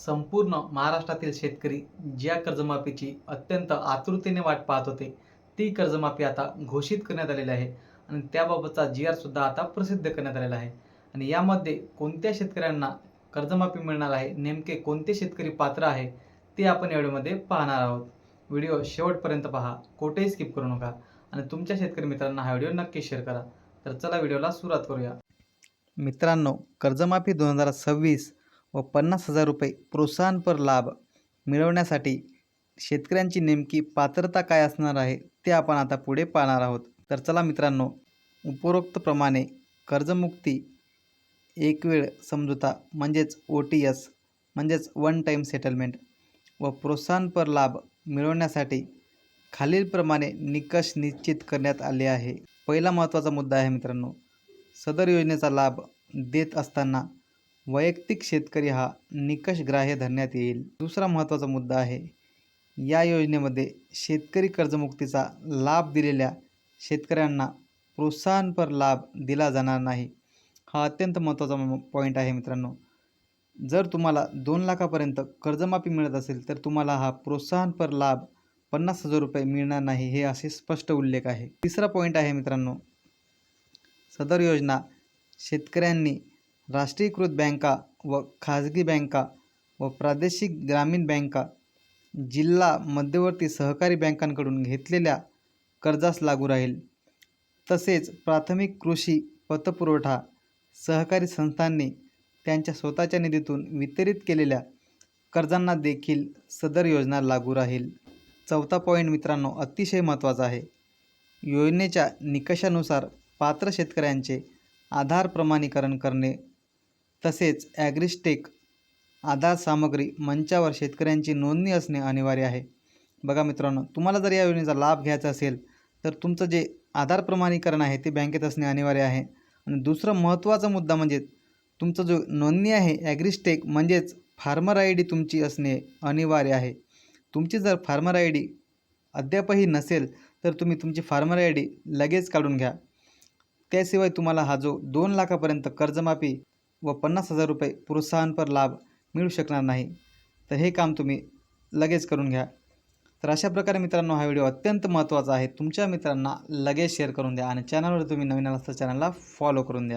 संपूर्ण महाराष्ट्रातील शेतकरी ज्या कर्जमाफीची अत्यंत आतुरतेने वाट पाहत होते, ती कर्जमाफी आता घोषित करण्यात आलेली आहे आणि त्याबाबतचा जी आर सुद्धा आता प्रसिद्ध करण्यात आलेला आहे. आणि यामध्ये कोणत्या शेतकऱ्यांना कर्जमाफी मिळणार आहे, नेमके कोणते शेतकरी पात्र आहे, ते आपण या व्हिडिओमध्ये पाहणार आहोत. व्हिडिओ शेवटपर्यंत पहा, कोठेही स्किप करू नका आणि तुमच्या शेतकरी मित्रांना हा व्हिडिओ नक्की शेअर करा. तर चला व्हिडिओला सुरुवात करूया. मित्रांनो, कर्जमाफी 2026 व 50,000 रुपये प्रोत्साहनपर लाभ मिळवण्यासाठी शेतकऱ्यांची नेमकी पात्रता काय असणार आहे ते आपण आता पुढे पाहणार आहोत. तर चला मित्रांनो, उपरोक्तप्रमाणे कर्जमुक्ती एक वेळ समझोता म्हणजेच OTS म्हणजेच वन टाईम सेटलमेंट व प्रोत्साहनपर लाभ मिळवण्यासाठी खालीलप्रमाणे निकष निश्चित करण्यात आले आहे. पहिला महत्त्वाचा मुद्दा आहे मित्रांनो, सदर योजनेचा लाभ देत असताना वैयक्तिक शेतकरी हा निकष ग्राह्य धरण्यात येईल. दुसरा महत्त्वाचा मुद्दा आहे, या योजनेमध्ये शेतकरी कर्जमुक्तीचा लाभ दिलेल्या शेतकऱ्यांना प्रोत्साहनपर लाभ दिला जाणार नाही. हा अत्यंत महत्त्वाचा पॉईंट आहे मित्रांनो. जर तुम्हाला 2 लाखापर्यंत कर्जमाफी मिळत असेल तर तुम्हाला हा प्रोत्साहनपर लाभ 50,000 रुपये मिळणार नाही, हे असे स्पष्ट उल्लेख आहे. तिसरा पॉईंट आहे मित्रांनो, सदर योजना शेतकऱ्यांनी राष्ट्रीयकृत बँका व खाजगी बँका व प्रादेशिक ग्रामीण बँका, जिल्हा मध्यवर्ती सहकारी बँकांकडून घेतलेल्या कर्जास लागू राहील. तसेच प्राथमिक कृषी पतपुरवठा सहकारी संस्थांनी त्यांच्या स्वतःच्या निधीतून वितरित केलेल्या कर्जांना देखील सदर योजना लागू राहील. चौथा पॉईंट मित्रांनो अतिशय महत्त्वाचा आहे. योजनेच्या निकषानुसार पात्र शेतकऱ्यांचे आधार प्रमाणीकरण करणे तसेच ॲग्रिस्टेक आधार सामग्री मंचावर शेतकऱ्यांची नोंदणी असणे अनिवार्य आहे. बघा मित्रांनो, तुम्हाला जर या योजनेचा लाभ घ्यायचा असेल तर तुमचं जे आधार प्रमाणीकरण आहे ते बँकेत असणे अनिवार्य आहे. आणि दुसरा महत्त्वाचा मुद्दा म्हणजे तुमचं जो नोंदणी आहे ॲग्रिस्टेक म्हणजेच फार्मर ID तुमची असणे अनिवार्य आहे. तुमची जर फार्मर ID अद्यापही नसेल तर तुम्ही तुमची फार्मर ID लगेच काढून घ्या. त्याशिवाय तुम्हाला हा जो 2 लाखापर्यंत कर्जमाफी व 50,000 रुपये प्रोत्साहनपर लाभ मिळू शकणार नाही. तर हे काम तुम्ही लगेच करून घ्या. तर अशा प्रकारे मित्रांनो हा व्हिडिओ अत्यंत महत्त्वाचा आहे. तुमच्या मित्रांना लगेच शेअर करून द्या आणि चॅनलवर तुम्ही नवीन असाल तर चॅनलला फॉलो करून द्या.